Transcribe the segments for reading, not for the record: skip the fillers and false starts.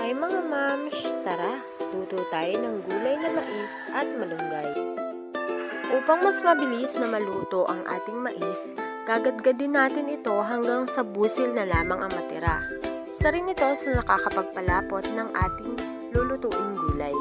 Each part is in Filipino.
Hi mga mams! Tara, luto tayo ng gulay na mais at malunggay. Upang mas mabilis na maluto ang ating mais, gagadgadin natin ito hanggang sa busil na lamang ang matira. Isa rin ito sa nakakapagpalapot ng ating lulutuing gulay.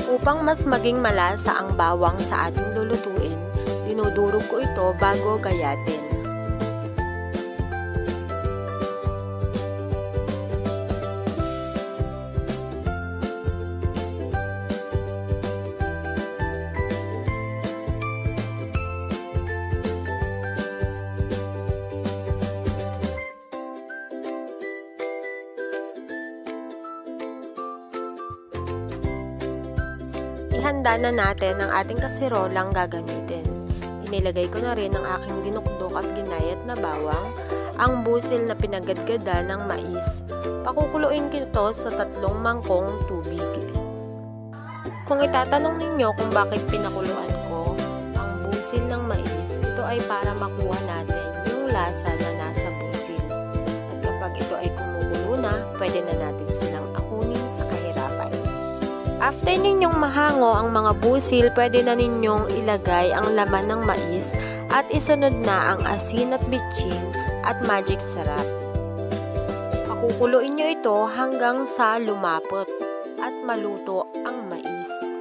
Upang mas maging malasa ang bawang sa ating lulutuin, dinudurog ko ito bago gayatin. Ihanda na natin ang ating kasirolang gagamitin. Inilagay ko na rin ang aking dinukdok at ginayat na bawang, ang busil na pinagadgada ng mais. Pakukuluin ko ito sa 3 mangkong tubig. Kung itatanong ninyo kung bakit pinakuluan ko ang busil ng mais, ito ay para makuha natin yung lasa na nasa busil. At kapag ito ay kumukulo na, pwede na natin silang akunin sa kahirapan. After ninyong mahango ang mga busil, pwede na ninyong ilagay ang laman ng mais at isunod na ang asin at bitchin at magic sarap. Pakukuluin nyo ito hanggang sa lumapot at maluto ang mais.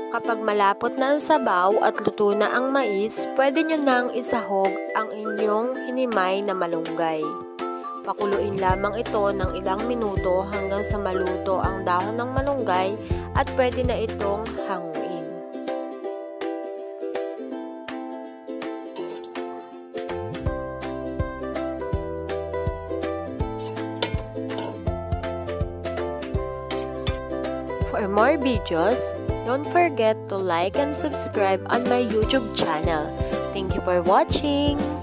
Kapag malapot na ang sabaw at luto na ang mais, pwede nyo nang isahog ang inyong hinimay na malunggay. Pakuluin lamang ito ng ilang minuto hanggang sa maluto ang dahon ng malunggay at pwede na itong hanguin. For more videos, don't forget to like and subscribe on my YouTube channel. Thank you for watching!